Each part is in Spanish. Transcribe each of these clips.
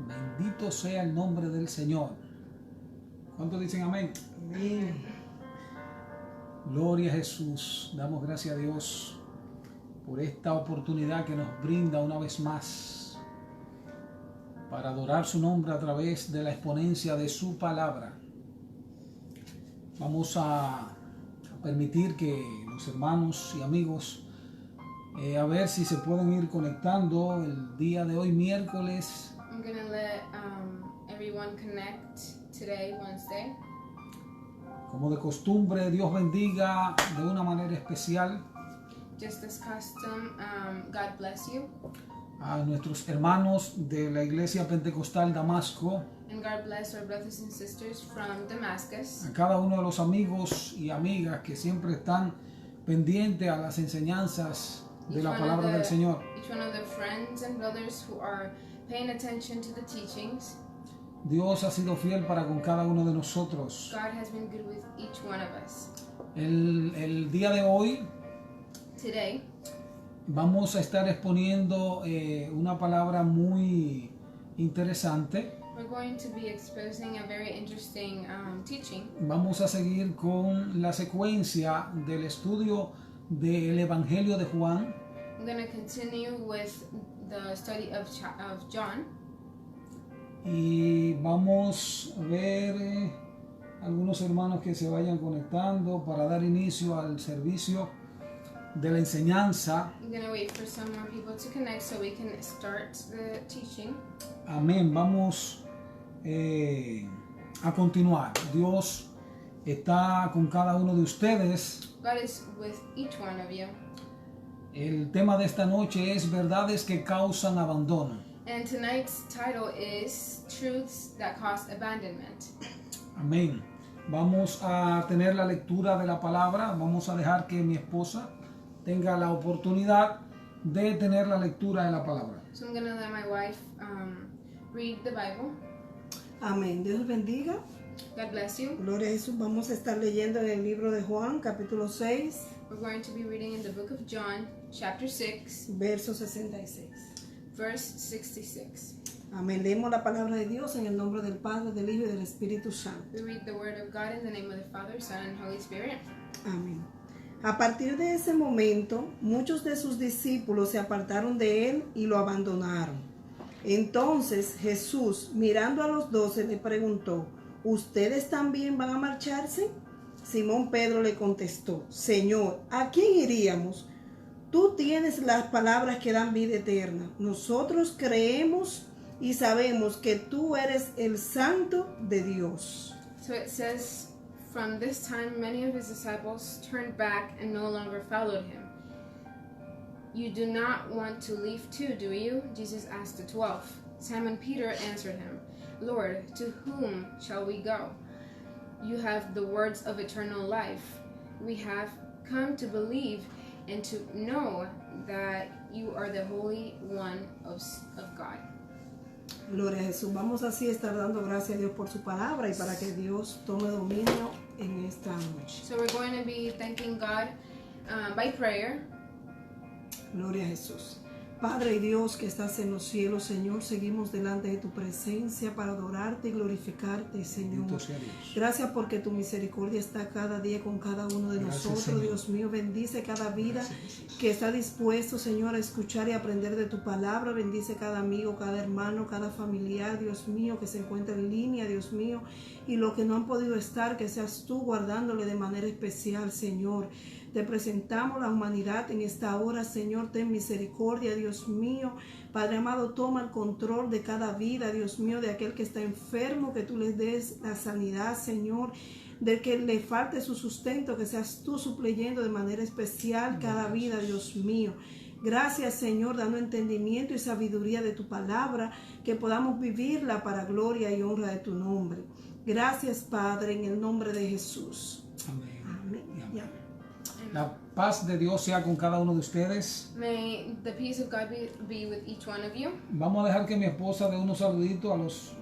Bendito sea el nombre del Señor. ¿Cuántos dicen amén? Amén. Gloria a Jesús. Damos gracias a Dios por esta oportunidad que nos brinda una vez más para adorar su nombre a través de la exponencia de su palabra. Vamos a permitir que los hermanos y amigos a ver si se pueden ir conectando el día de hoy, miércoles. I'm going to let everyone connect today, Wednesday. Como de costumbre, Dios bendiga de una manera especial Just as custom, God bless you. a nuestros hermanos de la Iglesia Pentecostal Damasco, And God bless our brothers and sisters from Damascus. a cada uno de los amigos y amigas que siempre están pendientes a las enseñanzas de la palabra del Señor. Each one of the friends and brothers who are paying attention to the teachings. Dios ha sido fiel para con cada uno de nosotros. God has been good with each one of us. El día de hoy Today, vamos a estar exponiendo una palabra muy interesante. we're going to be exposing a very interesting teaching. Vamos a seguir con la secuencia del estudio del Evangelio de Juan. I'm going to continue with the study of John. Y vamos a ver algunos hermanos que se vayan conectando para dar inicio al servicio de la enseñanza. I'm going to wait for some more people to connect so we can start the teaching. Amén. Vamos a continuar. Dios está con cada uno de ustedes. God is with each one of you. El tema de esta noche es verdades que causan abandono. And tonight's title is Truths That Cause Abandonment. Amén. Vamos a tener la lectura de la palabra. Vamos a dejar que mi esposa tenga la oportunidad de tener la lectura de la palabra. So I'm going to let my wife read the Bible. Amén. Dios les bendiga. God bless you. Gloria a Jesús. Vamos a estar leyendo en el libro de Juan, capítulo 6, We're going to be reading in the book of John, chapter 6, verso 66. verse 66. Amén. Leemos la palabra de Dios en el nombre del Padre, del Hijo y del Espíritu Santo. We read the word of God in the name of the Father, Son, and Holy Spirit. Amén. A partir de ese momento, muchos de sus discípulos se apartaron de él y lo abandonaron. Entonces Jesús, mirando a los 12, le preguntó: ¿Ustedes también van a marcharse? Simón Pedro le contestó: Señor, ¿a quién iríamos? Tú tienes las palabras que dan vida eterna. Nosotros creemos y sabemos que tú eres el Santo de Dios. So it says, from this time many of his disciples turned back and no longer followed him. You do not want to leave too, do you? Jesus asked the 12. Simon Peter answered him, Lord, to whom shall we go? You have the words of eternal life. We have come to believe and to know that you are the Holy One of God. Gloria a Jesús. Vamos así a estar dando gracias a Dios por su palabra y para que Dios tome dominio en esta noche. So we're going to be thanking God by prayer. Gloria a Jesús. Padre y Dios que estás en los cielos, Señor, seguimos delante de tu presencia para adorarte y glorificarte, Señor. Bendito sea Dios. Gracias porque tu misericordia está cada día con cada uno de Gracias, nosotros, Señor. Dios mío. Bendice cada vida Gracias, Jesús. que está dispuesto, Señor, a escuchar y aprender de tu palabra. Bendice cada amigo, cada hermano, cada familiar, Dios mío, que se encuentra en línea, Dios mío. Y los que no han podido estar, que seas tú guardándole de manera especial, Señor. Te presentamos la humanidad en esta hora, Señor, ten misericordia, Dios mío. Padre amado, toma el control de cada vida, Dios mío, de aquel que está enfermo, que tú les des la sanidad, Señor. Del que le falte su sustento, que seas tú supleyendo de manera especial cada vida, Dios mío. Gracias, Señor, dando entendimiento y sabiduría de tu palabra, que podamos vivirla para gloria y honra de tu nombre. Gracias, Padre, en el nombre de Jesús. Amén. Amén. Y amén. Y amén. La paz de Dios sea con cada uno de ustedes. May the peace of God be with each one of you. Vamos a dejar que mi esposa dé unos saluditos a los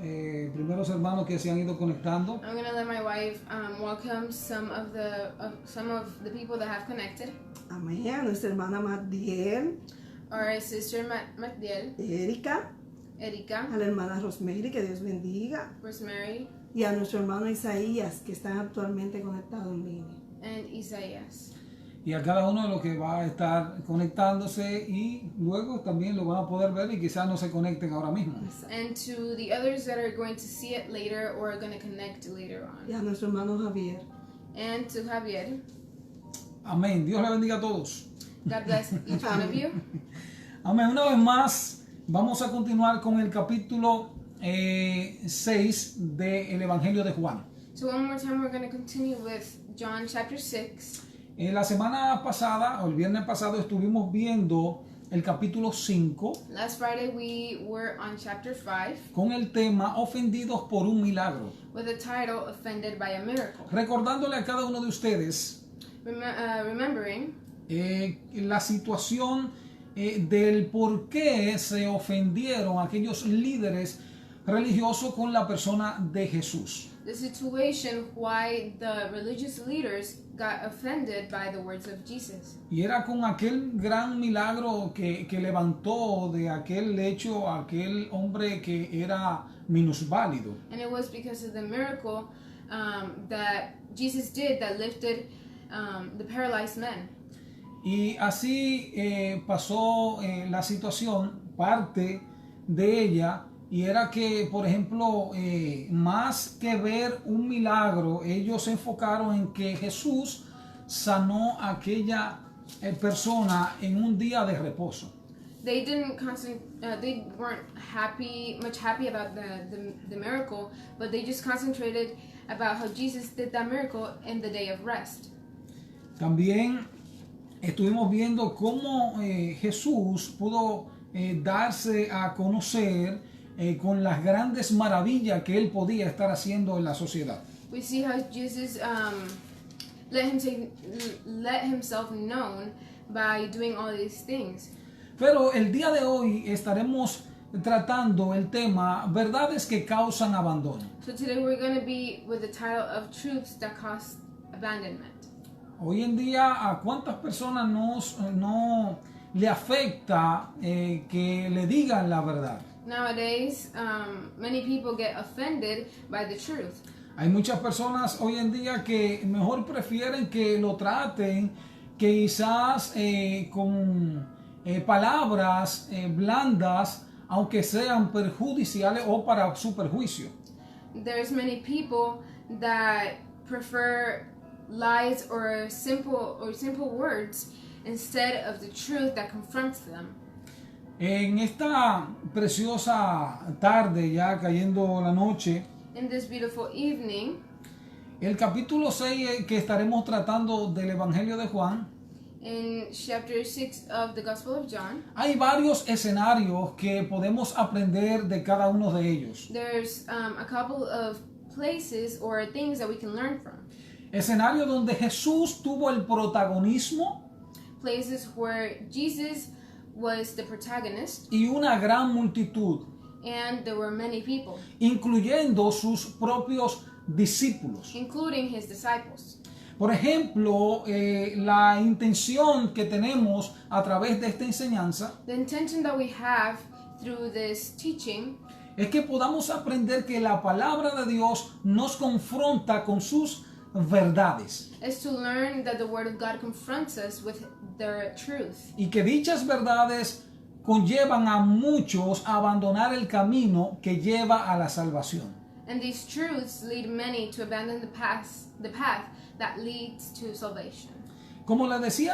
primeros hermanos que se han ido conectando. I'm gonna let my wife welcome some of the people that have connected. Amén. A nuestra hermana Madiel, Our sister Matdiel, Erika, Erika, a la hermana Rosemary, que Dios bendiga, Rosemary, y a nuestro hermano Isaías, que están actualmente conectados en línea. and Isaias. Y a cada uno de los que va a estar conectándose y luego también lo van a poder ver y quizás no se conecten ahora mismo. And to the others that are going to see it later or are going to connect later Y on. a nuestro hermano Javier. And to Javier, Amén. Dios le bendiga a todos. God bless each one of you. Amén. Una vez más, vamos a continuar con el capítulo 6 del Evangelio de Juan. So one more time, we're going to continue with John chapter 6. La semana pasada, o el viernes pasado, estuvimos viendo el capítulo 5 Last Friday, we were on chapter 5 con el tema Ofendidos por un milagro. with the title Offended by a Miracle. Recordándole a cada uno de ustedes Remembering la situación del por qué se ofendieron aquellos líderes religiosos con la persona de Jesús. the situation why the religious leaders got offended by the words of Jesus. Y era con aquel gran milagro que levantó de aquel lecho a aquel hombre que era minusválido. And it was because of the miracle that Jesus did that lifted the paralyzed man. Y así pasó la situación, parte de ella, y era que, por ejemplo, más que ver un milagro, ellos se enfocaron en que Jesús sanó a aquella persona en un día de reposo. They they weren't much happy about the miracle, but they just concentrated about how Jesus did that miracle in the day of rest. También estuvimos viendo cómo Jesús pudo darse a conocer con las grandes maravillas que él podía estar haciendo en la sociedad. We see how Jesus let himself known by doing all these things. Pero el día de hoy estaremos tratando el tema verdades que causan abandono. So today we're going to be with the title of Truths That Cause Abandonment. Hoy en día, ¿a cuántas personas no le afecta que le digan la verdad? Nowadays, many people get offended by the truth. Hay muchas personas hoy en día que mejor prefieren que lo traten quizás con palabras blandas, aunque sean perjudiciales o para su perjuicio. There's many people that prefer lies or simple words instead of the truth that confronts them. En esta preciosa tarde, ya cayendo la noche, In this beautiful evening, el capítulo 6 que estaremos tratando del Evangelio de Juan, in chapter 6 of the Gospel of John, hay varios escenarios que podemos aprender de cada uno de ellos. there's a couple of places or things that we can learn from. Escenario donde Jesús tuvo el protagonismo Places where Jesus was the protagonist y una gran multitud, and there were many people, incluyendo sus propios discípulos. including his disciples. Por ejemplo, la intención que tenemos a través de esta enseñanza The intention that we have through this teaching es que podamos aprender que la palabra de Dios nos confronta con sus verdades is to learn that the Word of God confronts us with their truth, y que dichas verdades conllevan a muchos a abandonar el camino que lleva a la salvación. and these truths lead many to abandon the path that leads to salvation. Como le decía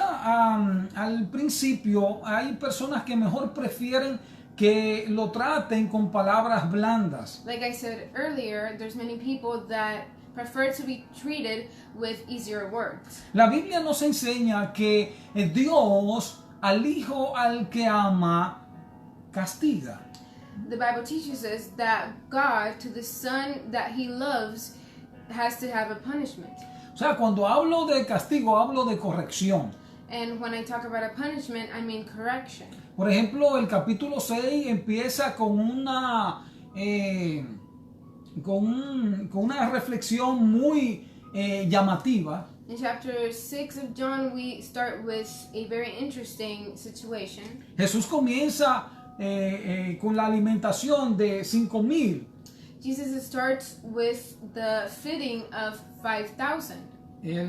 al principio, hay personas que mejor prefieren que lo traten con palabras blandas. Like I said earlier, there's many people that prefer to be treated with easier words. La Biblia nos enseña que Dios al hijo al que ama castiga. The Bible teaches us that God, to the son that he loves, has to have a punishment. O sea, cuando hablo de castigo, hablo de corrección. And when I talk about a punishment, I mean correction. Por ejemplo, el capítulo 6 empieza con una reflexión muy llamativa. In chapter 6 of John, we start with a very interesting situation. Jesús comienza con la alimentación de 5,000. Jesus starts with the feeding of 5,000.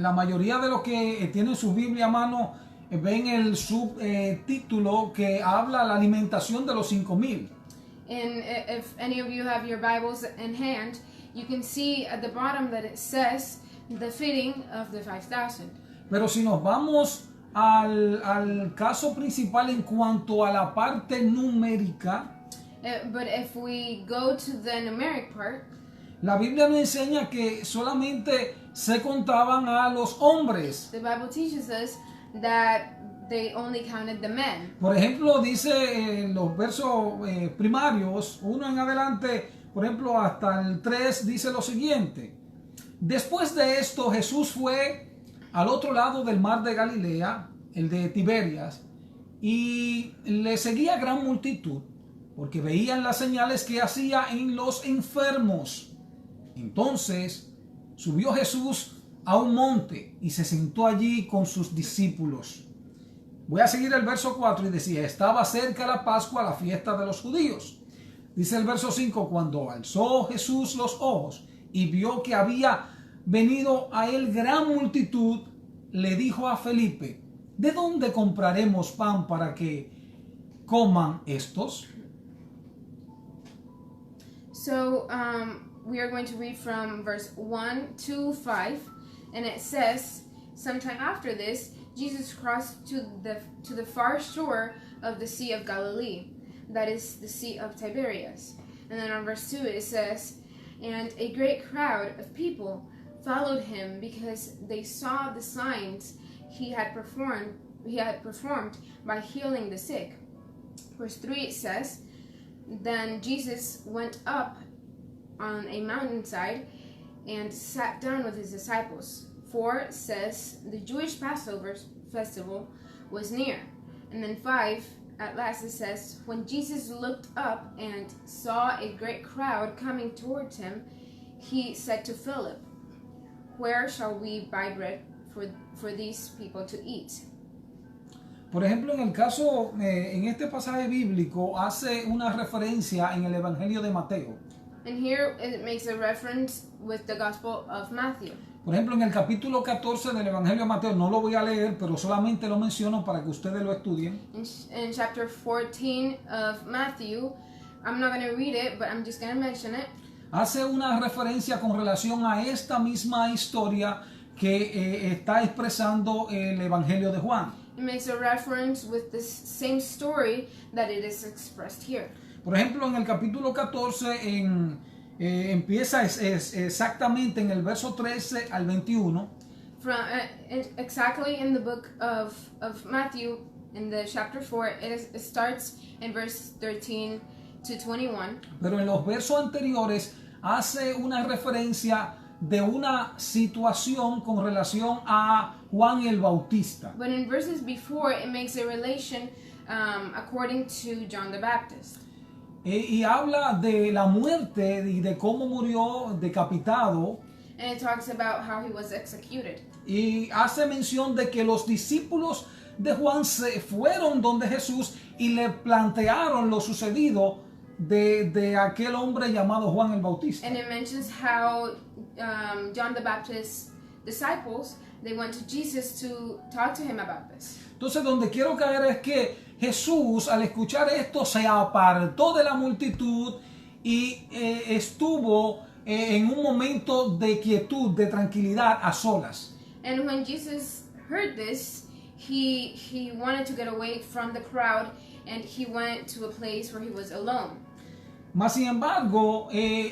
La mayoría de los que tienen su Biblia a mano ven el subtítulo que habla la alimentación de los 5,000. And if any of you have your Bibles in hand, you can see at the bottom that it says the feeding of the 5,000. Pero si nos vamos al caso principal en cuanto a la parte numérica, But if we go to the numeric part, la Biblia nos enseña que solamente se contaban a los hombres. the Bible teaches us that they only counted the men. Por ejemplo, dice en los versos primarios, 1 en adelante, por ejemplo, hasta el 3, dice lo siguiente. Después de esto, Jesús fue al otro lado del mar de Galilea, el de Tiberias, y le seguía gran multitud, porque veían las señales que hacía en los enfermos. Entonces subió Jesús a un monte y se sentó allí con sus discípulos. Voy a seguir el verso 4 y decía, estaba cerca la Pascua, la fiesta de los judíos. Dice el verso 5, cuando alzó Jesús los ojos y vio que había venido a él gran multitud, le dijo a Felipe, ¿de dónde compraremos pan para que coman estos? So we are going to read from verse 1 to 5, and it says, sometime after this, Jesus crossed to the far shore of the Sea of Galilee, that is the Sea of Tiberias. And then on verse 2 it says, and a great crowd of people followed him because they saw the signs he had performed by healing the sick. Verse 3 it says, then Jesus went up on a mountainside and sat down with his disciples. 4 says the Jewish Passover festival was near. And then 5, at last it says, when Jesus looked up and saw a great crowd coming towards him, he said to Philip, where shall we buy bread for these people to eat? Por ejemplo, en el caso, en este pasaje bíblico, hace una referencia en el Evangelio de Mateo. And here it makes a reference with the Gospel of Matthew. Por ejemplo, en el capítulo 14 del Evangelio de Mateo, no lo voy a leer, pero solamente lo menciono para que ustedes lo estudien. In chapter 14 of Matthew, I'm not going to read it, but I'm just going to mention it. Hace una referencia con relación a esta misma historia que está expresando el Evangelio de Juan. It makes a reference with this same story that it is expressed here. Por ejemplo, en el capítulo 14 empieza exactamente en el verso 13 al 21. Exactly in the book of Matthew, in the chapter 4, it starts in verse 13 to 21. Pero en los versos anteriores hace una referencia de una situación con relación a Juan el Bautista. But in verses before, it makes a relation according to John the Baptist. Y habla de la muerte y de cómo murió decapitado. And it talks about how he was executed. Y hace mención de que los discípulos de Juan se fueron donde Jesús y le plantearon lo sucedido de aquel hombre llamado Juan el Bautista. And it mentions how John the Baptist's disciples, they went to Jesus to talk to him about this. Entonces, donde quiero caer es que Jesús, al escuchar esto, se apartó de la multitud y estuvo en un momento de quietud, de tranquilidad, a solas. And when Jesus heard this, he wanted to get away from the crowd, and he went to a place where he was alone. Mas, sin embargo,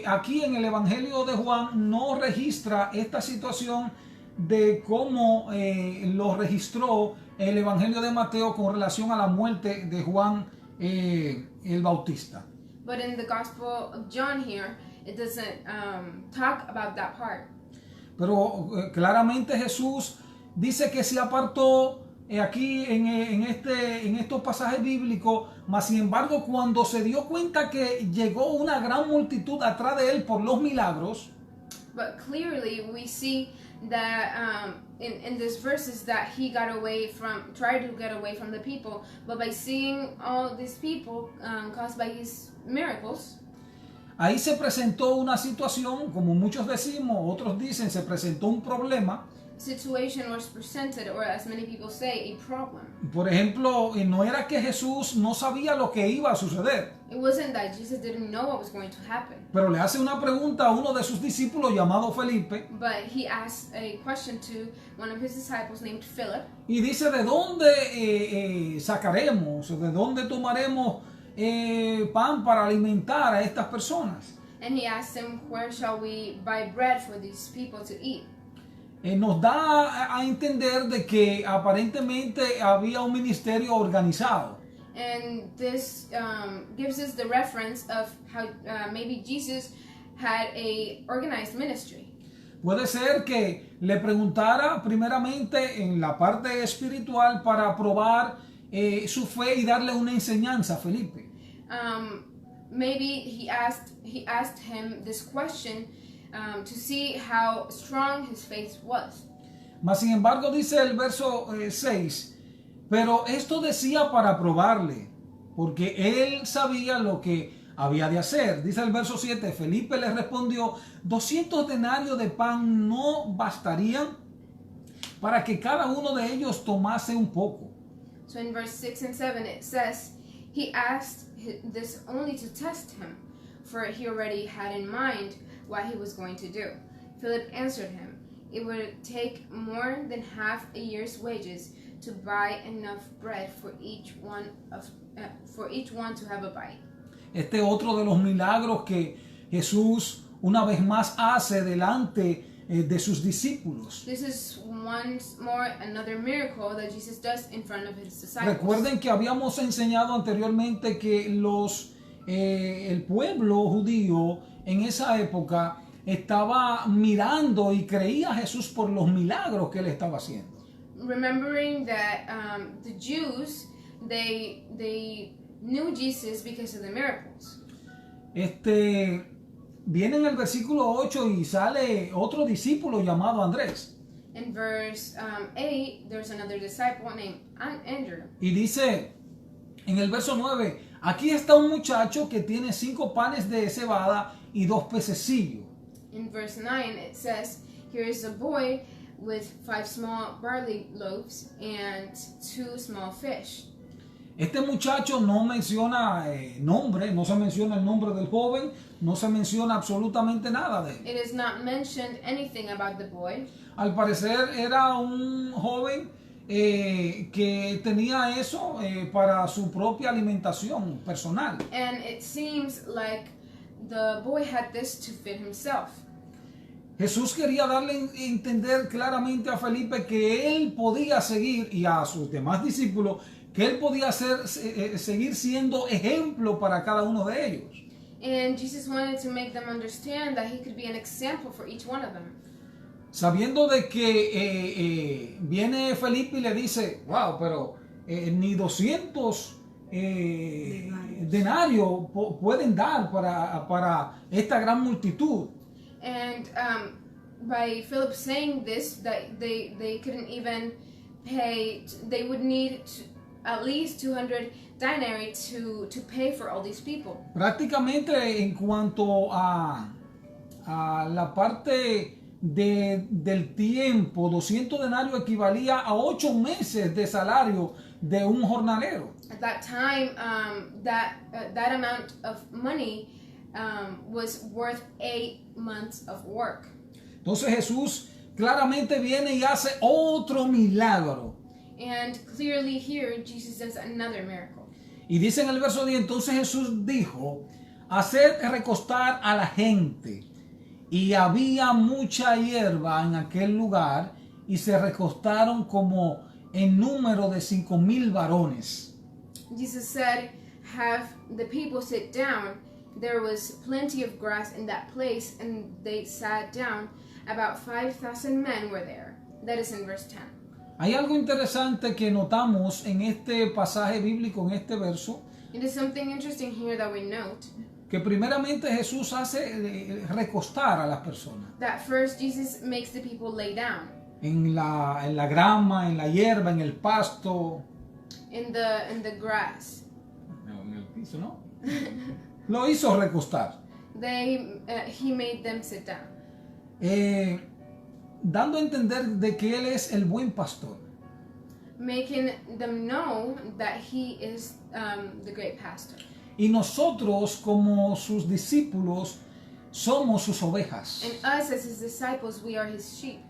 aquí en el Evangelio de Juan no registra esta situación de cómo lo registró el Evangelio de Mateo con relación a la muerte de Juan el Bautista. But in the Gospel of John here, it doesn't talk about that part. Pero claramente Jesús dice que se apartó aquí en estos pasajes bíblicos, mas sin embargo cuando se dio cuenta que llegó una gran multitud atrás de él por los milagros, But clearly we see that in these verses that he tried to get away from the people, but by seeing all these people caused by his miracles, ahí se presentó una situación, como muchos decimos, otros dicen, se presentó un problema. situation was presented, or as many people say, a problem. Por ejemplo, no era que Jesús no sabía lo que iba a suceder, It wasn't that Jesus didn't know what was going to happen, pero le hace una pregunta a uno de sus discípulos llamado Felipe but he asked a question to one of his disciples named Philip, y dice, ¿de dónde sacaremos o de dónde tomaremos pan para alimentar a estas personas? and he asked him, where shall we buy bread for these people to eat? Nos da a entender de que aparentemente había un ministerio organizado. And this gives us the reference of how maybe Jesus had a organized ministry. Puede ser que le preguntara primeramente en la parte espiritual para probar su fe y darle una enseñanza a Felipe. Maybe he asked him this question to see how strong his faith was. Mas sin embargo dice el verso 6, pero esto decía para probarle, porque él sabía lo que había de hacer. Dice el verso 7, Felipe le respondió, 200 denarios de pan no bastarían para que cada uno de ellos tomase un poco. So in verse 6 and 7 it says, he asked this only to test him, for he already had in mind what he was going to do. Philip answered him, it would take more than half a year's wages to buy enough bread for each one to have a bite. Este otro de los milagros que Jesús una vez más hace delante de sus discípulos. This is once more another miracle that Jesus does in front of his disciples. Recuerden que habíamos enseñado anteriormente que el pueblo judío en esa época estaba mirando y creía a Jesús por los milagros que él estaba haciendo. Remembering that the Jews, they knew Jesus because of the miracles. Viene en el versículo 8 y sale otro discípulo llamado Andrés. In verse 8, there's another disciple named Andrew. Y dice en el verso 9, aquí está un muchacho que tiene 5 panes de cebada y 2 pececillos. In verse 9, it says, here is a boy with 5 small barley loaves and 2 small fish. Este muchacho no menciona nombre, no se menciona el nombre del joven, no se menciona absolutamente nada de él. It is not mentioned anything about the boy. Al parecer era un joven que tenía eso para su propia alimentación personal. And it seems like the boy had this to feed himself. Jesús quería darle a entender claramente a Felipe que él podía seguir, y a sus demás discípulos, que él podía seguir siendo ejemplo para cada uno de ellos. And Jesus wanted to make them understand that he could be an example for each one of them. Sabiendo de que viene Felipe y le dice, wow, pero ni 200 denarios pueden dar para esta gran multitud. And by Philip saying this, that they couldn't even pay, they would need at least 200 denarii to pay for all these people. Prácticamente en cuanto a la parte del tiempo, 200 denarios equivalía a 8 meses de salario de un jornalero. At that time, that amount of money was worth 8 months of work. Entonces Jesús claramente viene y hace otro milagro. And clearly here, Jesus does another miracle. Y dice en el verso 10, entonces Jesús dijo, haced recostar a la gente. Y había mucha hierba en aquel lugar, y se recostaron como en número de 5,000 varones. Jesus said, have the people sit down. There was plenty of grass in that place, and they sat down. About 5,000 men were there. That is in verse 10. Hay algo interesante que notamos en este pasaje bíblico, en este verso. It is something interesting here that we note. que primeramente Jesús hace recostar a las personas that first Jesus makes the people lay down en la grama, en la hierba, en el pasto, in the grass. no, en el piso, ¿no? Lo hizo recostar, He made them sit down, dando a entender de que Él es el buen pastor. making them know that He is the great pastor. Y nosotros como sus discípulos somos sus ovejas. And us as His disciples, we are His sheep.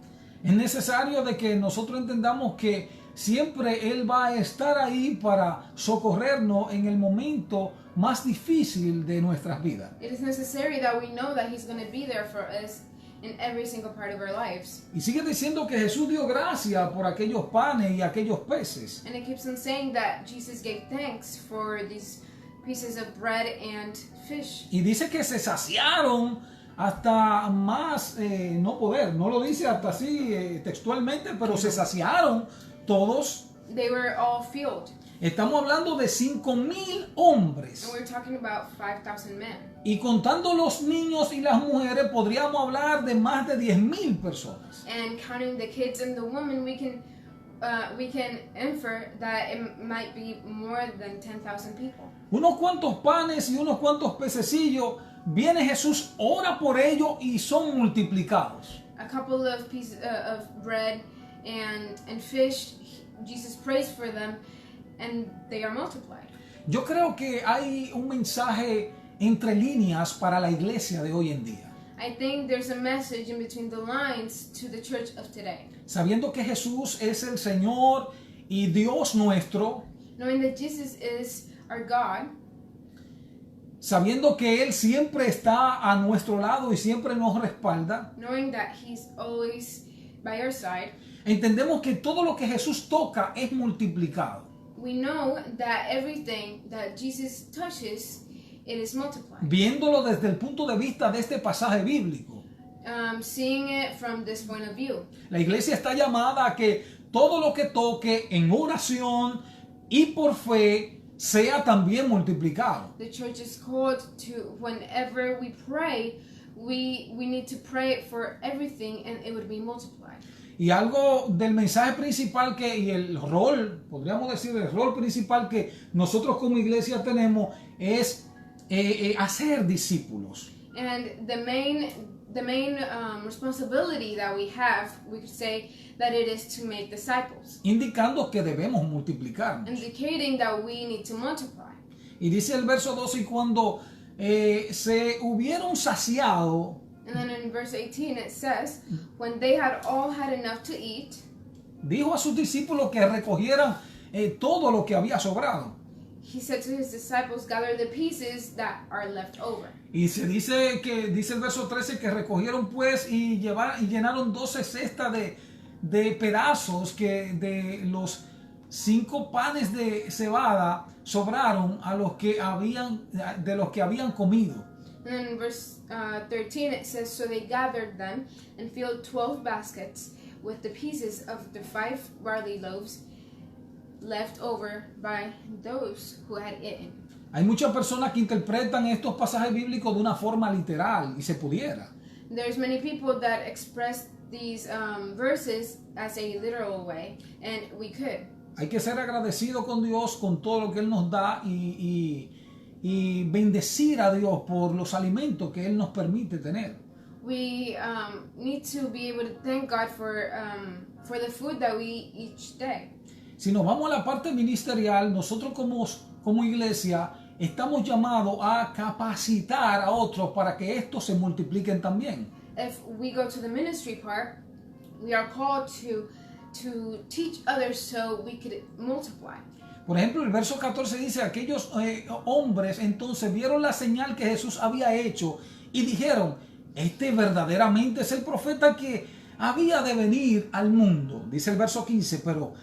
Es necesario de que nosotros entendamos que siempre Él va a estar ahí para socorrernos en el momento más difícil de nuestras vidas. It is necessary that we know that He's going to be there for us in every single part of our lives. Y sigue diciendo que Jesús dio gracia por aquellos panes y aquellos peces. And it keeps on saying that Jesus gave thanks for these pieces of bread and fish. Y dice que se saciaron hasta más no poder. No lo dice hasta así textualmente, pero se saciaron todos. They were all filled. Estamos hablando de 5,000 hombres. And we're talking about 5,000 men. Y contando los niños y las mujeres, podríamos hablar de más de 10,000 personas. And counting the kids and the women, we can infer that it might be more than 10,000 people. Unos cuantos panes y unos cuantos pececillos. Viene Jesús, ora por ellos y son multiplicados. A couple of pieces of bread and fish, Jesus prays for them, and they are multiplied. Yo creo que hay un mensaje entre líneas para la iglesia de hoy en día. I think there's a message in between the lines to the church of today. Sabiendo que Jesús es el Señor y Dios nuestro, Knowing that Jesus is our God, sabiendo que Él siempre está a nuestro lado y siempre nos respalda, knowing that He's always by our side, entendemos que todo lo que Jesús toca es multiplicado. we know that everything that Jesus touches, it is multiplied. Viéndolo desde el punto de vista de este pasaje bíblico, Seeing it from this point of view, la iglesia está llamada a que todo lo que toque en oración y por fe sea también multiplicado. the church is called to, whenever we pray, we need to pray for everything, and it would be multiplied. Y algo del mensaje principal y el rol, podríamos decir, el rol principal que nosotros como iglesia tenemos es hacer discípulos. And the main responsibility that we have, we could say that it is to make disciples, Indicando que debemos multiplicarnos. indicating that we need to multiply. Y dice el verso 12, y cuando se hubieron saciado, And then in verse 18 it says, when they had all had enough to eat, dijo a sus discípulos que recogieran todo lo que había sobrado. he said to his disciples, gather the pieces that are left over. Y se dice el verso 13 que recogieron pues y llenaron 12 cestas de pedazos que de los 5 panes de cebada sobraron a los que habían comido. And then in verse 13 it says, so they gathered them and filled 12 baskets with the pieces of the 5 barley loaves left over by those who had eaten. Hay muchas personas que interpretan estos pasajes bíblicos de una forma literal y se pudiera. There's many people that express these verses as a literal way, and we could. Hay que ser agradecido con Dios con todo lo que Él nos da y bendecir a Dios por los alimentos que Él nos permite tener. We need to be able to thank God for the food that we eat each day. Si nos vamos a la parte ministerial, nosotros como iglesia estamos llamados a capacitar a otros para que estos se multipliquen también. If we go to the ministry part, we are called to teach others so we could multiply. Por ejemplo, el verso 14 dice, aquellos hombres entonces vieron la señal que Jesús había hecho y dijeron, este verdaderamente es el profeta que había de venir al mundo. Dice el verso 15, pero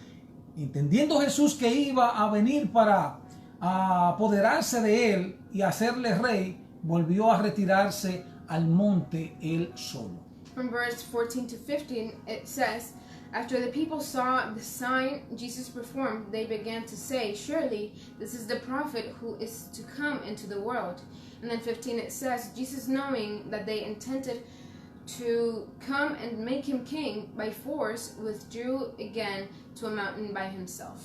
entendiendo Jesús que iba a venir para apoderarse de él y hacerle rey, volvió a retirarse al monte él solo. From verse 14 to 15, it says, After the people saw the sign Jesus performed, they began to say, "Surely this is the prophet who is to come into the world." And then 15 it says, Jesus, knowing that they intended to come and make him king by force, withdrew again to a mountain by himself.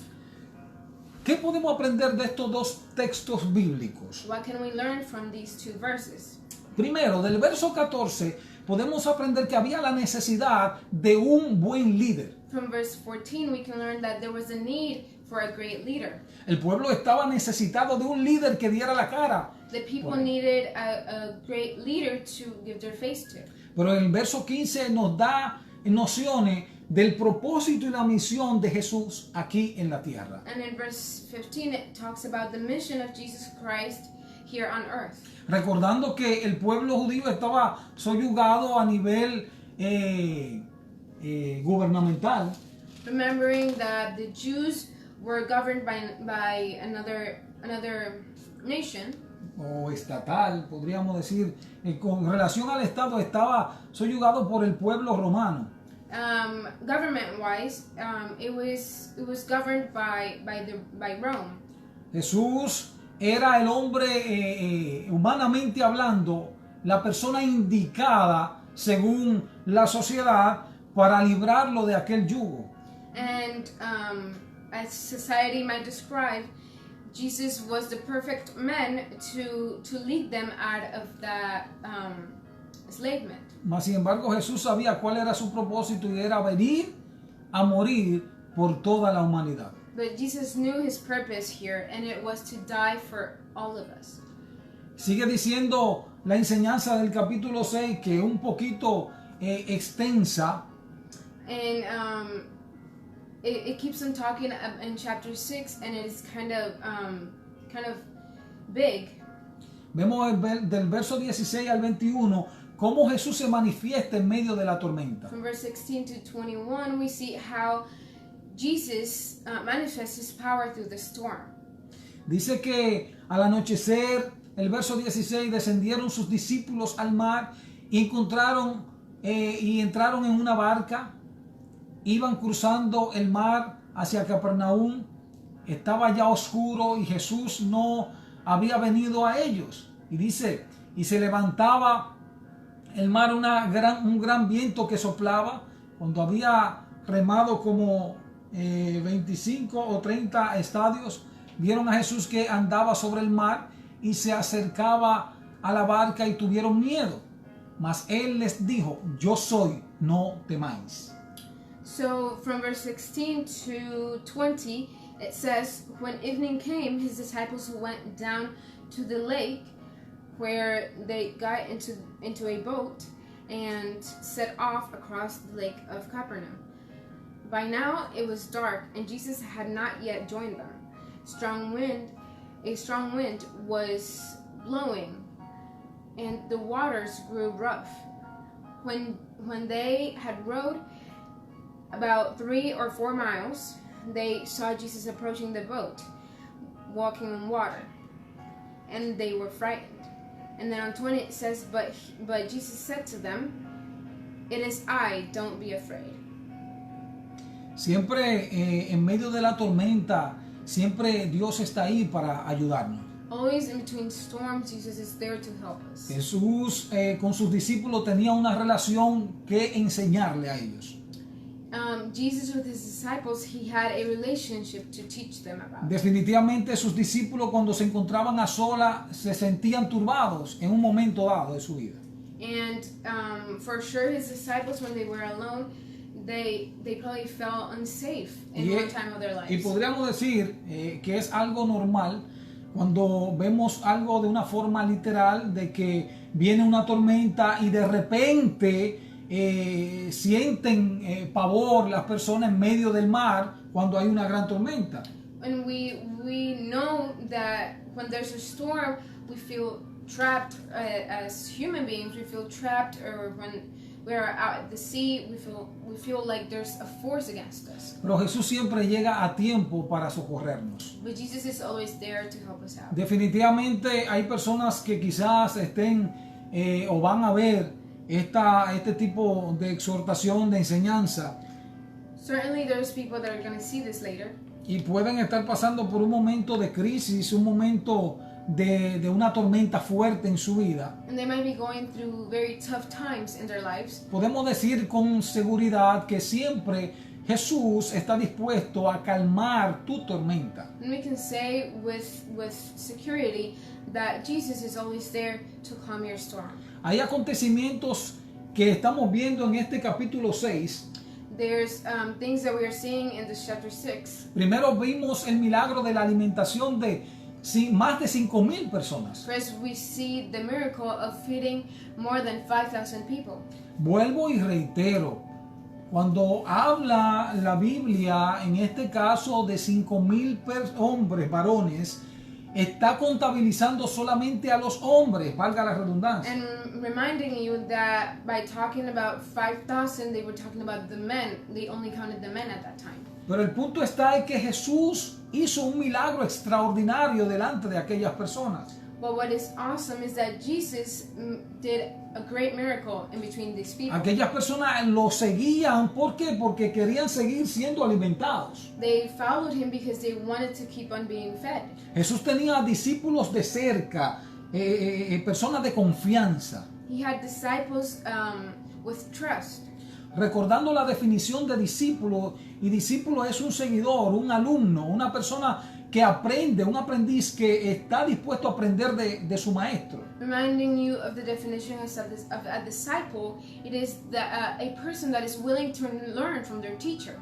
¿Qué podemos aprender de estos dos textos bíblicos? What can we learn from these two verses? Primero, del verso 14, podemos aprender que había la necesidad de un buen líder. From verse 14, we can learn that there was a need for a great leader. El pueblo estaba necesitado de un líder que diera la cara. The people needed a great leader to give their face to. Pero en el verso 15 nos da nociones del propósito y la misión de Jesús aquí en la tierra. And in verse 15, it talks about the mission of Jesus Christ here on earth. Recordando que el pueblo judío estaba soyugado a nivel gubernamental. Remembering that the Jews were governed by another nation. O estatal, podríamos decir, con relación al Estado estaba soyugado por el pueblo romano. Government-wise, it was governed by Rome. Jesús era el hombre, humanamente hablando, la persona indicada según la sociedad para librarlo de aquel yugo. And as society might describe, Jesus was the perfect man to lead them out of that enslavement. Mas sin embargo Jesús sabía cuál era su propósito y era venir a morir por toda la humanidad. But Jesus knew his purpose here, and it was to die for all of us. Sigue diciendo la enseñanza del capítulo 6 que un poquito extensa. And it keeps on talking in chapter 6, and it's kind of big. Vemos del verso 16 al 21 cómo Jesús se manifiesta en medio de la tormenta. From verse 16 to 21, we see how Jesus manifests his power through the storm. Dice que al anochecer, el verso 16, descendieron sus discípulos al mar y entraron en una barca. Iban cruzando el mar hacia Capernaum. Estaba ya oscuro y Jesús no había venido a ellos. Y dice, y se levantaba el mar un gran viento que soplaba. Cuando había remado como 25 o 30 estadios, vieron a Jesús que andaba sobre el mar y se acercaba a la barca y tuvieron miedo. Mas él les dijo, yo soy, no temáis. So from verse 16 to 20, it says, when evening came, his disciples went down to the lake, where they got into a boat and set off across the lake of Capernaum. By now it was dark, and Jesus had not yet joined them. A strong wind was blowing, and the waters grew rough. When they had rowed about 3 or 4 miles, they saw Jesus approaching the boat, walking on water, and they were frightened. And then on 20 it says, but Jesus said to them, "It is I, don't be afraid." Siempre en medio de la tormenta, siempre Dios está ahí para ayudarnos. Always in between storms, Jesus is there to help us. Jesús con sus discípulos tenía una relación que enseñarle a ellos. Jesus with his disciples, he had a relationship to teach them about. Definitivamente sus discípulos cuando se encontraban a solas se sentían turbados en un momento dado de su vida. And for sure his disciples, when they were alone, they probably felt unsafe in one time of their lives. Y podríamos decir que es algo normal cuando vemos algo de una forma literal, de que viene una tormenta y de repente sienten pavor las personas en medio del mar cuando hay una gran tormenta. And we know that when there's a storm, we feel trapped as human beings. We feel trapped, or when we're out at the sea, we feel like there's a force against us. Pero Jesús siempre llega a tiempo para socorrernos. But Jesus is always there to help us out. Definitivamente hay personas que quizás estén o van a ver este tipo de exhortación, de enseñanza. Certainly, there's people that are going to see this later, y pueden estar pasando por un momento de crisis, un momento de una tormenta fuerte en su vida. and they might be going through very tough times in their lives. Podemos decir con seguridad que siempre Jesús está dispuesto a calmar tu tormenta. And we can say with security that Jesus is always there to calm your storm. Hay acontecimientos que estamos viendo en este capítulo 6. There's things that we are seeing in this chapter 6. Primero vimos el milagro de la alimentación de más de 5,000 personas. First, we see the miracle of feeding more than 5,000 people. Vuelvo y reitero, cuando habla la Biblia, en este caso de 5,000 hombres, varones, está contabilizando solamente a los hombres, valga la redundancia. And reminding you that by talking about 5,000, they were talking about the men. They only counted the men at that time. Pero el punto está en que Jesús hizo un milagro extraordinario delante de aquellas personas. But what is awesome is that Jesus did a great miracle in between these people. Aquellas personas lo seguían, ¿por qué? Porque querían seguir siendo alimentados. They followed him because they wanted to keep on being fed. Jesús tenía discípulos de cerca, personas de confianza. He had disciples with trust. Recordando la definición de discípulo, y discípulo es un seguidor, un alumno, una persona que aprende, un aprendiz que está dispuesto a aprender de su maestro. Reminding you of the definition of a disciple, it is a person that is willing to learn from their teacher.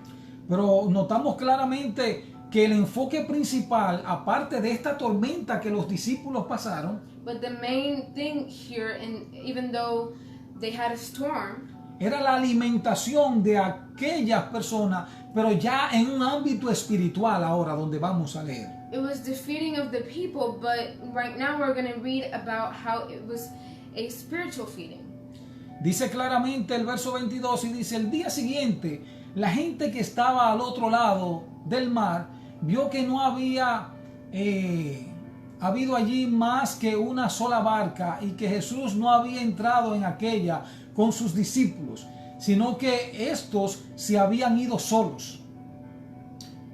Pero notamos claramente que el enfoque principal, aparte de esta tormenta que los discípulos pasaron, But the main thing here, and even though they had a storm, era la alimentación de aquellas personas, pero ya en un ámbito espiritual ahora donde vamos a leer. it was the feeding of the people, but right now we're going to read about how it was a spiritual feeding. Dice claramente el verso 22 y dice, el día siguiente, la gente que estaba al otro lado del mar vio que no había habido allí más que una sola barca y que Jesús no había entrado en aquella con sus discípulos, sino que estos se habían ido solos.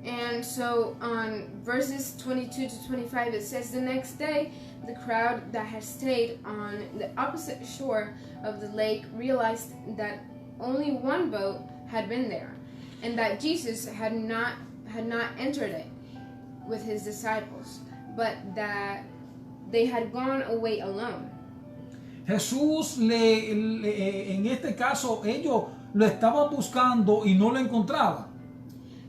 And so on verses 22 to 25, it says, the next day, the crowd that had stayed on the opposite shore of the lake realized that only one boat had been there, and that Jesus had not entered it with his disciples, but that they had gone away alone. Jesús en este caso ellos lo estaban buscando y no lo encontraban.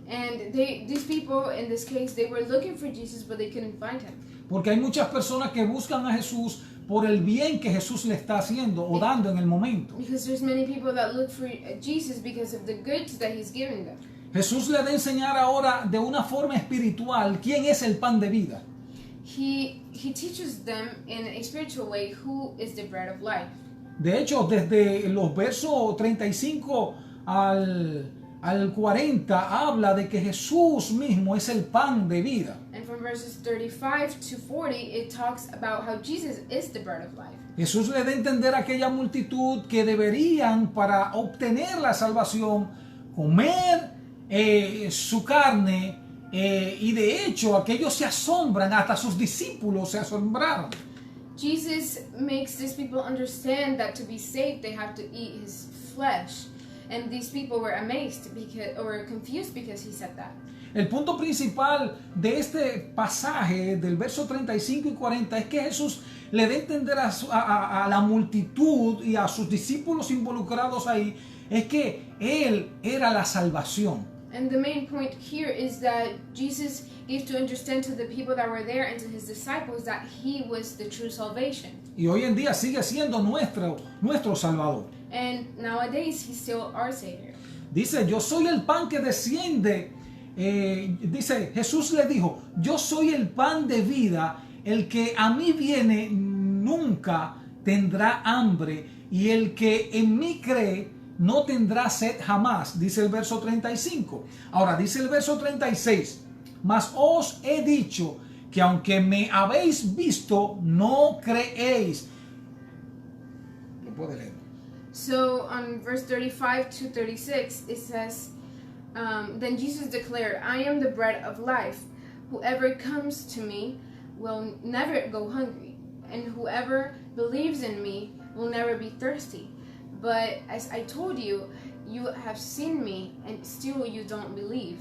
And these people in this case, they were looking for Jesus, but they couldn't find him. Porque hay muchas personas que buscan a Jesús por el bien que Jesús le está haciendo o dando en el momento. Because there's many people that look for Jesus because of the goods that he's giving them. Jesús le da a enseñar ahora de una forma espiritual quién es el pan de vida. He teaches them in a spiritual way who is the bread of life. De hecho, desde los versos 35 al 40 habla de que Jesús mismo es el pan de vida. And from verses 35 to 40, it talks about how Jesus is the bread of life. Jesús le da a entender a aquella multitud que deberían, para obtener la salvación, comer su carne, y de hecho aquellos se asombran, hasta sus discípulos se asombraron. Jesus makes these people understand that to be saved they have to eat his flesh. And these people were amazed or confused because he said that. El punto principal de este pasaje del verso 35 y 40 es que Jesús le da a entender a la multitud y a sus discípulos involucrados ahí, es que Él era la salvación. And the main point here is that Jesus gave to understand to the people that were there and to his disciples that he was the true salvation. Y hoy en día sigue siendo nuestro Salvador. And nowadays he's still our Savior. Dice, yo soy el pan que desciende. Dice, Jesús le dijo, yo soy el pan de vida, el que a mí viene nunca tendrá hambre, y el que en mí cree no tendrá sed jamás, dice el verso 35. Ahora dice el verso 36, mas os he dicho que aunque me habéis visto, no creéis. Lo puede leer. So on verse 35 to 36, it says, Then Jesus declared, I am the bread of life. Whoever comes to me will never go hungry, and whoever believes in me will never be thirsty. But as I told you, you have seen me, and still you don't believe.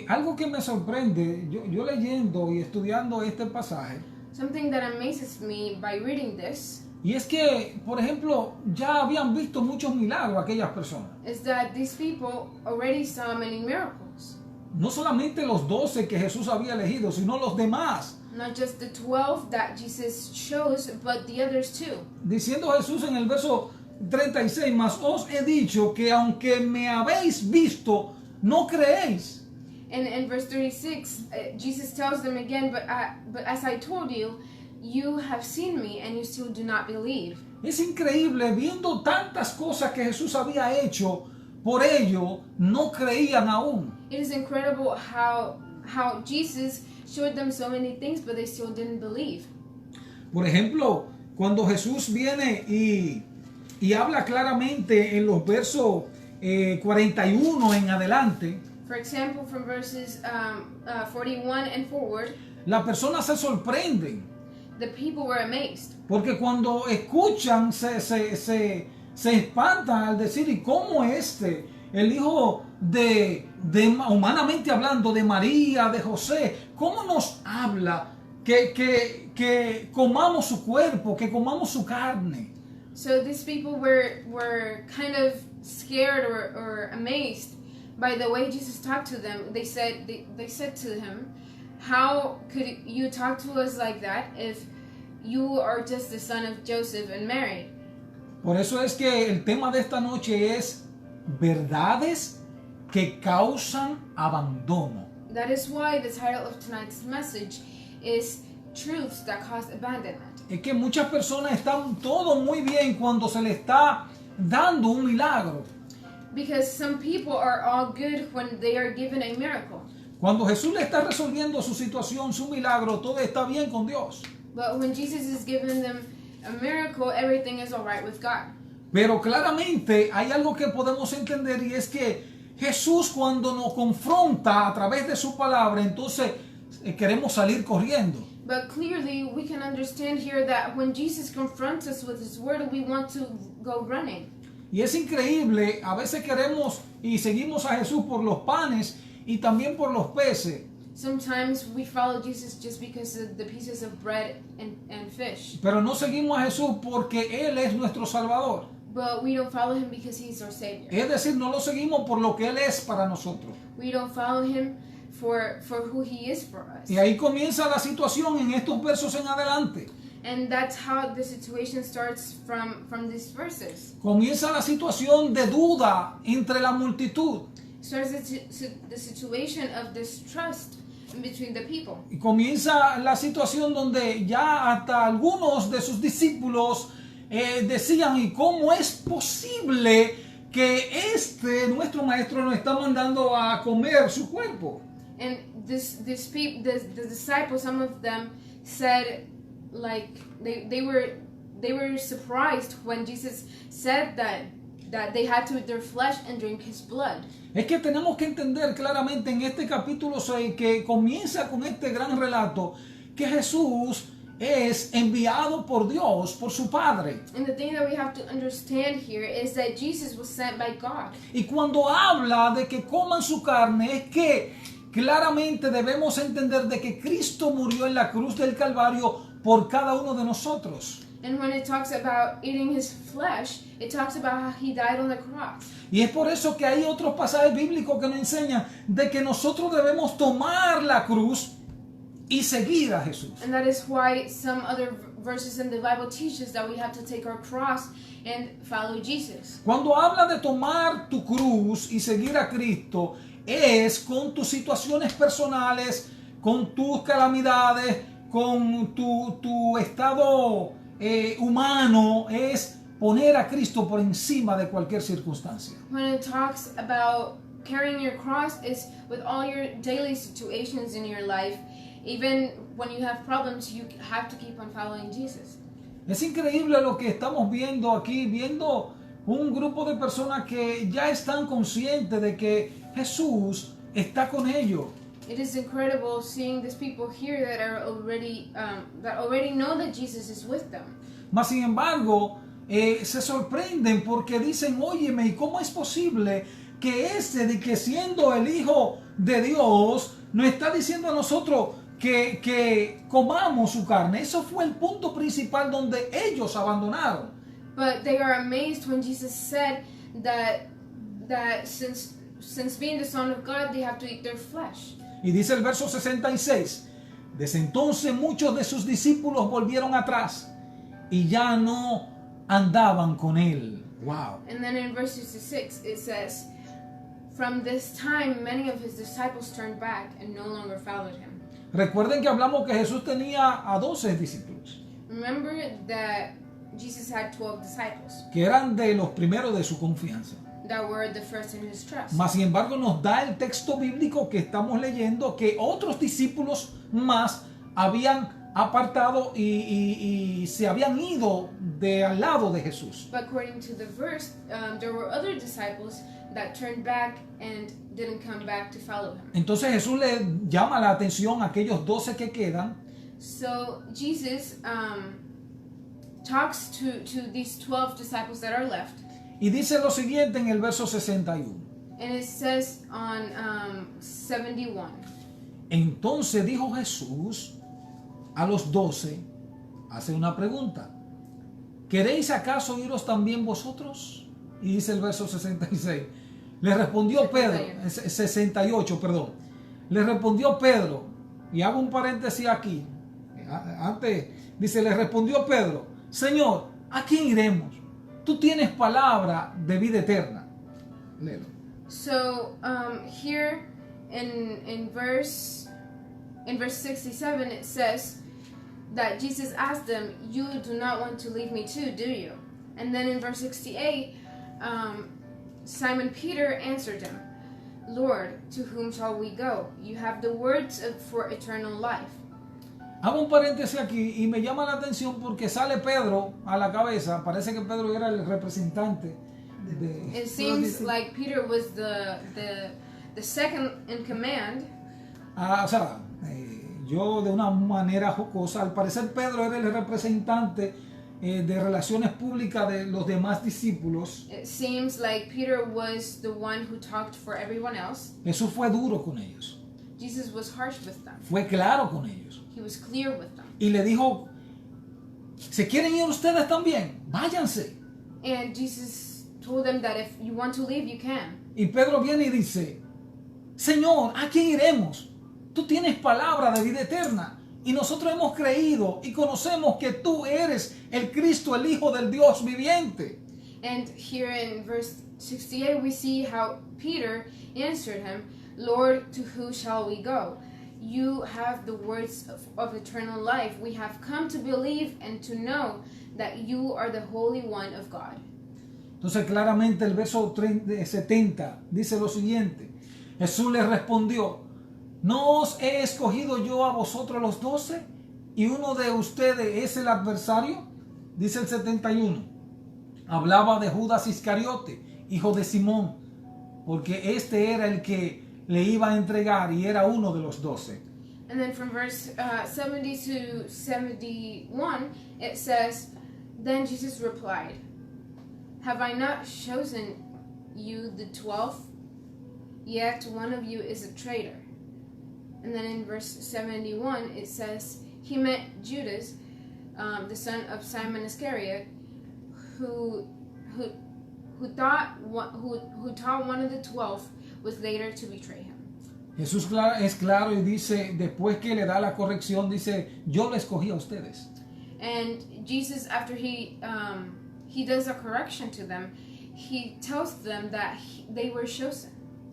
Algo que me sorprende, yo leyendo y estudiando este pasaje, Something that amazes me by reading this y es que, por ejemplo, ya habían visto muchos milagros aquellas personas. is that these people already saw many miracles. No solamente los 12 que Jesús había elegido, sino los demás. Not just the 12 that Jesus chose, but the others too. Diciendo Jesús en el verso 36, mas os he dicho que aunque me habéis visto, no creéis. And in verse 36, Jesus tells them again, but as I told you, you have seen me and you still do not believe. Es increíble, viendo tantas cosas que Jesús había hecho, por ello no creían aún. It is incredible how Jesus showed them so many things, but they still didn't believe. Por ejemplo, cuando Jesús viene y habla claramente en los versos 41 en adelante, For example, from verses 41 and forward, las personas se sorprenden, the people were amazed. porque cuando escuchan se espantan al decir, ¿y cómo el hijo de humanamente hablando, de María, de José, cómo nos habla que comamos su cuerpo, que comamos su carne? So these people were kind of scared or amazed by the way Jesus talked to them. They said to him, how could you talk to us like that if you are just the son of Joseph and Mary? Por eso es que el tema de esta noche es verdades que causan abandono. That is why the title of tonight's message is Truths That Cause Abandonment. Es que muchas personas están todo muy bien cuando se le está dando un milagro. Because some people are all good when they are given a miracle. Cuando Jesús le está resolviendo su situación, su milagro, todo está bien con Dios. But when Jesus is giving them a miracle, everything is all right with God. Pero claramente hay algo que podemos entender, y es que Jesús, cuando nos confronta a través de su palabra, entonces queremos salir corriendo. But clearly we can understand here that when Jesus confronts us with his word, we want to go running. Y es increíble, a veces queremos y seguimos a Jesús por los panes y también por los peces. Sometimes we follow Jesus just because of the pieces of bread and fish. Pero no seguimos a Jesús porque Él es nuestro Salvador. But we don't follow him because he's our Savior. Es decir, no lo seguimos por lo que Él es para nosotros. We don't follow him for who he is for us. Y ahí comienza la situación en estos versos en adelante. And that's how the situation starts from these verses. Comienza la situación de duda entre la multitud. Starts the situation of distrust in between the people. Y comienza la situación donde ya hasta algunos de sus discípulos decían, ¿y cómo es posible que nuestro maestro nos está mandando a comer su cuerpo? And the disciples, some of them said, like they were surprised when Jesus said that they had to eat their flesh and drink his blood. Es que tenemos que entender claramente en este capítulo 6 que comienza con este gran relato que Jesús es enviado por Dios, por su Padre. And the thing that we have to understand here is that Jesus was sent by God. Y cuando habla de que coman su carne, es que claramente debemos entender de que Cristo murió en la cruz del Calvario por cada uno de nosotros. And when it talks about eating his flesh, it talks about how he died on the cross. Y es por eso que hay otros pasajes bíblicos que nos enseñan de que nosotros debemos tomar la cruz y seguir a Jesús. And that is why some other verses in the Bible teach us that we have to take our cross and follow Jesus. Cuando habla de tomar tu cruz y seguir a Cristo, es con tus situaciones personales, con tus calamidades, con tu estado humano, es poner a Cristo por encima de cualquier circunstancia. When it talks about carrying your cross, is with all your daily situations in your life. Even when you have problems, you have to keep on following Jesus. Es increíble lo que estamos viendo aquí, viendo un grupo de personas que ya están conscientes de que Jesús está con ellos. It is incredible seeing these people here that are already know that Jesus is with them. Mas sin embargo, se sorprenden porque dicen, óyeme, ¿y cómo es posible que ese de que siendo el Hijo de Dios nos está diciendo a nosotros que comamos su carne? Eso fue el punto principal donde ellos abandonaron. But they are amazed when Jesus said that since being the Son of God, they have to eat their flesh. Y dice el verso 66, desde entonces muchos de sus discípulos volvieron atrás y ya no andaban con él. Wow. And then in verse 66 it says, from this time many of his disciples turned back and no longer followed him. Recuerden que hablamos que Jesús tenía a 12 discípulos. Remember that Jesus had 12 disciples Que eran de los primeros de su confianza. that were the first in his trust. Mas sin embargo nos da el texto bíblico que estamos leyendo que otros discípulos más habían apartado y se habían ido de al lado de Jesús. But according to the verse, there were other disciples that turned back and didn't come back to follow him. Entonces Jesús le llama la atención a aquellos 12 que quedan. So Jesus talks to these 12 disciples that are left. Y dice lo siguiente en el verso 61. And it says on 71. Entonces dijo Jesús a los 12, hace una pregunta. ¿Queréis acaso iros también vosotros? Y dice el verso 66. Le respondió Pedro, 68, perdón. Le respondió Pedro, y hago un paréntesis aquí. Antes dice, le respondió Pedro, Señor, ¿a quién iremos? Tú tienes palabra de vida eterna. Léelo. So here in verse 67 it says that Jesus asked them, "You do not want to leave me too, do you?" And then in verse 68, Simon Peter answered him, "Lord, to whom shall we go? You have the words for eternal life." Hago un paréntesis aquí y me llama la atención porque sale Pedro a la cabeza. Parece que Pedro era el representante de... It seems like Peter was the second in command. O sea, yo de una manera jocosa, al parecer Pedro era el representante de relaciones públicas de los demás discípulos. It seems like Peter was the one who talked for everyone else. Jesús fue duro con ellos. Jesus was harsh with them. Fue claro con ellos. He was clear with them. Y le dijo, ¿se quieren ir ustedes también? Váyanse. And Jesus told them that if you want to leave, you can. Y Pedro viene y dice, Señor, ¿a quién iremos? Tú tienes palabra de vida eterna. Y nosotros hemos creído y conocemos que tú eres el Cristo, el Hijo del Dios viviente. And here in verse 68, we see how Peter answered him, Lord, to who shall we go? You have the words of eternal life. We have come to believe and to know that you are the Holy One of God. Entonces claramente el verso 70 dice lo siguiente. Jesús les respondió, ¿no os he escogido yo a vosotros los 12? ¿Y uno de ustedes es el adversario? Dice el 71. Hablaba de Judas Iscariote, hijo de Simón, porque este era el que le iba a entregar y era uno de los 12. And then from verse 70 to 71, it says, Then Jesus replied, Have I not chosen you the 12? Yet one of you is a traitor. And then in verse 71, it says, He meant Judas, the son of Simon Iscariot, who taught one of the 12 was later to betray him. Jesús es claro y dice, después que le da la corrección, dice, yo le escogí a ustedes. And Jesus, after he does a correction to them, he tells them that they were chosen.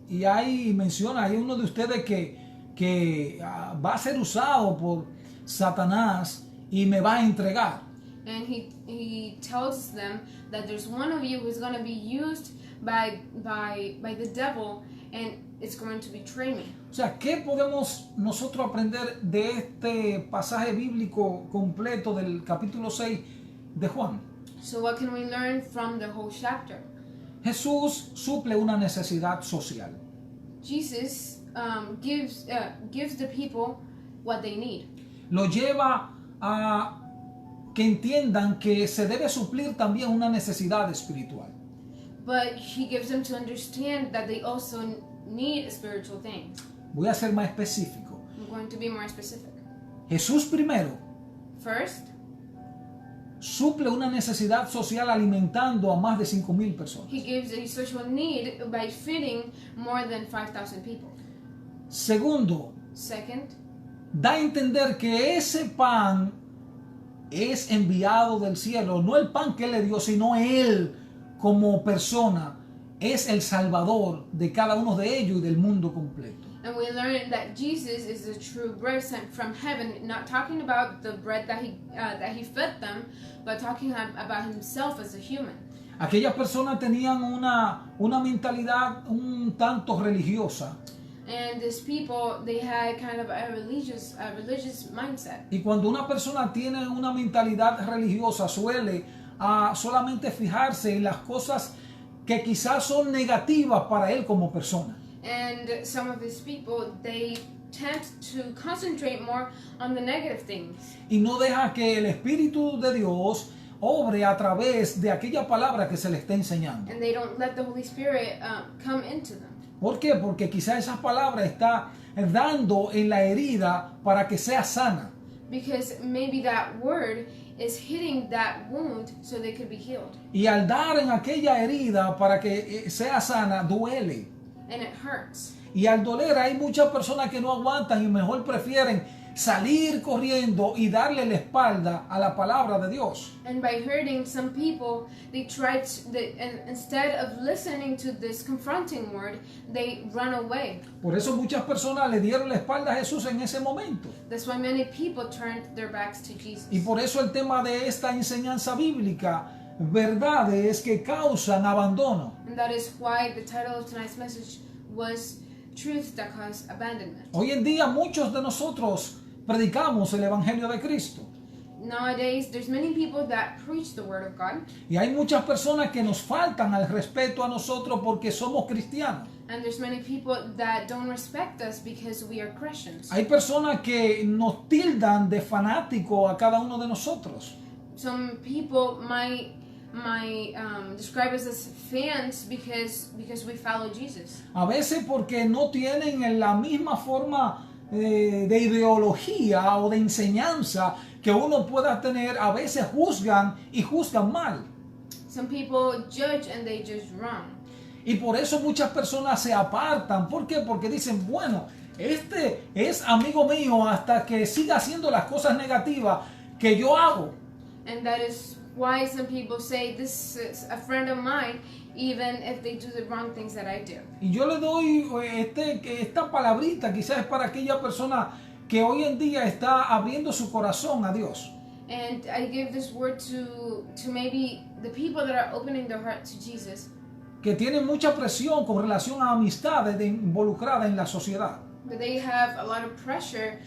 Y ahí menciona, hay uno de ustedes que va a ser usado por Satanás y me va a entregar. And he tells them that there's one of you who's going to be used by the devil and it's going to betray me. O sea, ¿qué podemos nosotros aprender de este pasaje bíblico completo del capítulo 6 de Juan? So what can we learn from the whole chapter? Jesús suple una necesidad social. Jesus gives the people what they need. Lo lleva a que entiendan que se debe suplir también una necesidad espiritual. But he gives them to understand that they also need spiritual things. Voy a ser más específico. I'm going to be more specific. Jesús primero First, suple una necesidad social alimentando a más de 5,000 personas. he gives a social need by feeding more than 5,000 people. Segundo, Second, da a entender que ese pan es enviado del cielo, no el pan que él le dio, sino él como persona es el salvador de cada uno de ellos y del mundo completo. and we learn that Jesus is the true bread sent from heaven, not talking about the bread that he fed them, but talking about himself as a human. Aquellas personas tenían una mentalidad un tanto religiosa. And these people, they had kind of a religious mindset. Y cuando una persona tiene una mentalidad religiosa suele solamente fijarse en las cosas que quizás son negativas para él como persona. And some of these people, they tend to concentrate more on the negative things. Y no deja que el Espíritu de Dios obre a través de aquella palabra que se le está enseñando. And they don't let the Holy Spirit come into them. ¿Por qué? Porque quizás esa palabra está dando en la herida para que sea sana. Because maybe that word is hitting that wound so they could be healed. Y al dar en aquella herida para que sea sana, duele. And it hurts. Y al doler hay muchas personas que no aguantan y mejor prefieren salir corriendo y darle la espalda a la palabra de Dios. And by hurting some people, they try and instead of listening to this confronting word, they run away. Por eso muchas personas le dieron la espalda a Jesús en ese momento. That's why many people turned their backs to Jesus. Y por eso el tema de esta enseñanza bíblica, verdades que causan abandono. And that is why the title of tonight's message was Truth That Cause Abandonment. Hoy en día muchos de nosotros predicamos el Evangelio de Cristo. Nowadays, there's many people that preach the Word of God. Y hay muchas personas que nos faltan al respeto a nosotros porque somos cristianos. And there's many people that don't respect us because we are Christians. Hay personas que nos tildan de fanático a cada uno de nosotros. Some people might describe us as fans because we follow Jesus. A veces porque no tienen la misma forma de ideología o de enseñanza que uno pueda tener, a veces juzgan y juzgan mal. Some people judge and they judge wrong. Y por eso muchas personas se apartan. ¿Por qué? Porque dicen, bueno, este es amigo mío hasta que siga haciendo las cosas negativas que yo hago. And that is why some people say this is a friend of mine even if they do the wrong things that I do. Y yo le doy esta palabrita, quizás es para aquella persona que hoy en día está abriendo su corazón a Dios. And I give this word to maybe the people that are opening their heart to Jesus. Que tienen mucha presión con relación a amistades involucradas en la sociedad. But they have a lot of pressure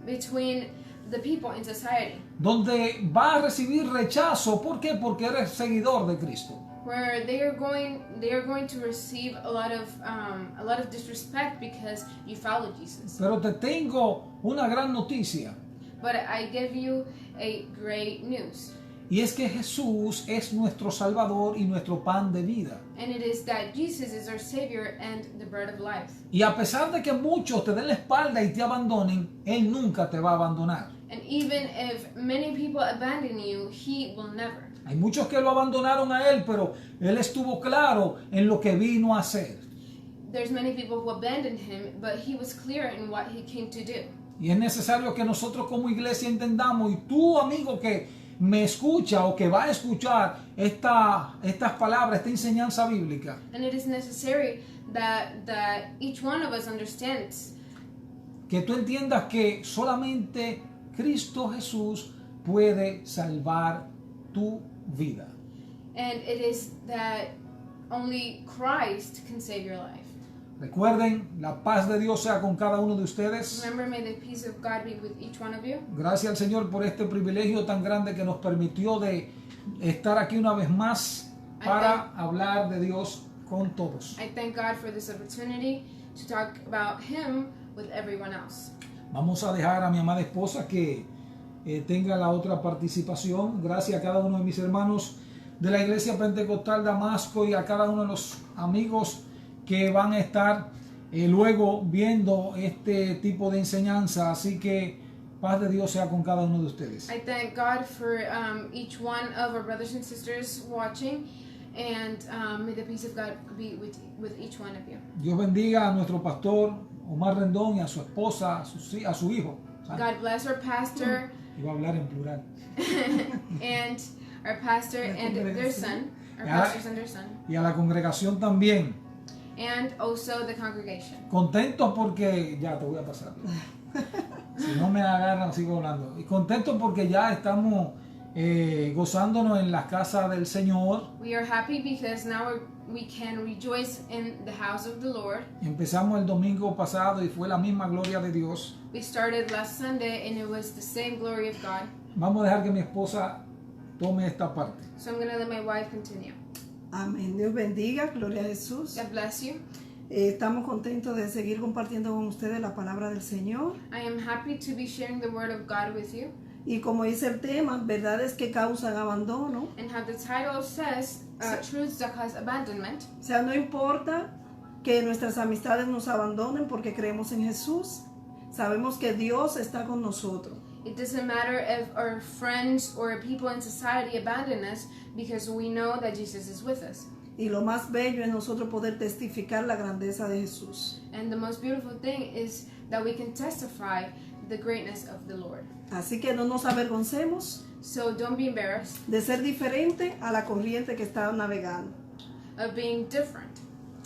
between the people in society. Donde va a recibir rechazo. ¿Por qué? Porque eres seguidor de Cristo. Where they are going to receive a lot of disrespect because you follow Jesus. Pero te tengo una gran noticia. But I give you a great news. Y es que Jesús es nuestro Salvador y nuestro pan de vida. And it is that Jesus is our Savior and the bread of life. Y a pesar de que muchos te den la espalda y te abandonen, Él nunca te va a abandonar. And even if many people abandon you, He will never. Hay muchos que lo abandonaron a Él, pero Él estuvo claro en lo que vino a hacer. There's many people who abandoned Him, but He was clear in what He came to do. Y es necesario que nosotros como iglesia entendamos, y tú amigo que me escucha o que va a escuchar estas palabras, esta enseñanza bíblica, And it is necessary that each one of us understands que tú entiendas que solamente Cristo Jesús puede salvar tu vida. and it is that only Christ can save your life. Recuerden, la paz de Dios sea con cada uno de ustedes. Remember, may the peace of God be with each one of you. Gracias al Señor por este privilegio tan grande que nos permitió de estar aquí una vez más para hablar de Dios con todos. I thank God for this opportunity to talk about Him with everyone else. Vamos a dejar a mi amada esposa que tenga la otra participación. Gracias a cada uno de mis hermanos de la Iglesia Pentecostal Damasco y a cada uno de los amigos que van a estar luego viendo este tipo de enseñanza. Así que paz de Dios sea con cada uno de ustedes. I thank God for each one of our brothers and sisters watching, and may the peace of God be with each one of you. Dios bendiga a nuestro pastor Omar Rendón y a su esposa, a su hijo. God bless our pastor Iba a hablar en plural. and our pastor and their son, our pastors and their son, Y a la congregación también. and also the congregation. Contento porque ya te voy a pasar. Si no me agarran, sigo hablando. Y contento porque ya estamos gozándonos en la casa del Señor. We are happy because now we can rejoice in the house of the Lord. Empezamos el domingo pasado y fue la misma gloria de Dios. We started last Sunday and it was the same glory of God. Vamos a dejar que mi esposa tome esta parte. So I'm going to let my wife continue. Amén. Dios bendiga. Gloria a Jesús. God bless you. Estamos contentos de seguir compartiendo con ustedes la palabra del Señor. I am happy to be sharing the word of God with you. Y como dice el tema, verdades que causan abandono. And how the title says, truths that cause abandonment. O sea, no importa que nuestras amistades nos abandonen porque creemos en Jesús. Sabemos que Dios está con nosotros. It doesn't matter if our friends or people in society abandon us because we know that Jesus is with us. Y lo más bello es nosotros poder testificar la grandeza de Jesús. And the most beautiful thing is that we can testify the greatness of the Lord. Así que no nos avergoncemos So don't be embarrassed de ser diferente a la corriente que está navegando. of being different.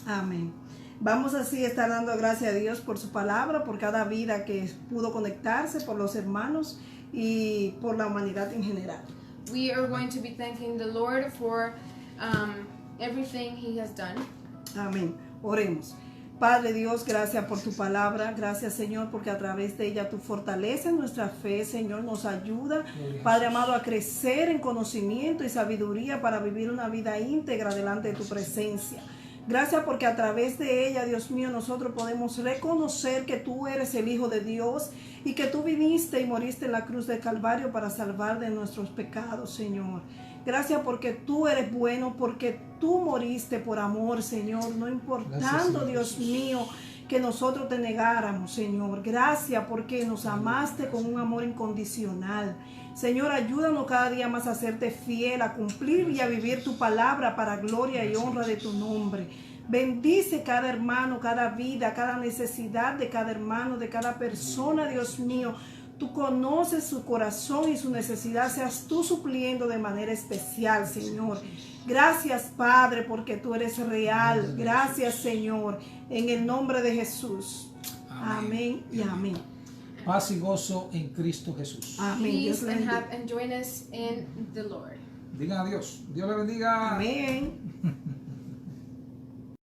Amén. Vamos así a estar dando gracias a Dios por su palabra, por cada vida que pudo conectarse, por los hermanos y por la humanidad en general. We are going to be thanking the Lord for everything He has done. Amén. Oremos. Padre Dios, gracias por tu palabra. Gracias, Señor, porque a través de ella tú fortaleces nuestra fe, Señor, nos ayuda, Padre amado, a crecer en conocimiento y sabiduría para vivir una vida íntegra delante de tu presencia. Gracias porque a través de ella, Dios mío, nosotros podemos reconocer que tú eres el Hijo de Dios y que tú viniste y moriste en la cruz del Calvario para salvar de nuestros pecados, Señor. Gracias porque tú eres bueno, porque tú moriste por amor, Señor, no importando, gracias, Dios mío, que nosotros te negáramos, Señor. Gracias porque nos amaste con un amor incondicional. Señor, ayúdanos cada día más a serte fiel, a cumplir y a vivir tu palabra para gloria y honra de tu nombre. Bendice cada hermano, cada vida, cada necesidad de cada hermano, de cada persona, Dios mío. Tú conoces su corazón y su necesidad, seas tú supliendo de manera especial, Señor. Gracias, Padre, porque tú eres real. Gracias, Señor, en el nombre de Jesús. Amén y amén. Paz y gozo en Cristo Jesús. Amén. Peace and join us in the Lord. Digan adiós. Dios le bendiga. Amén.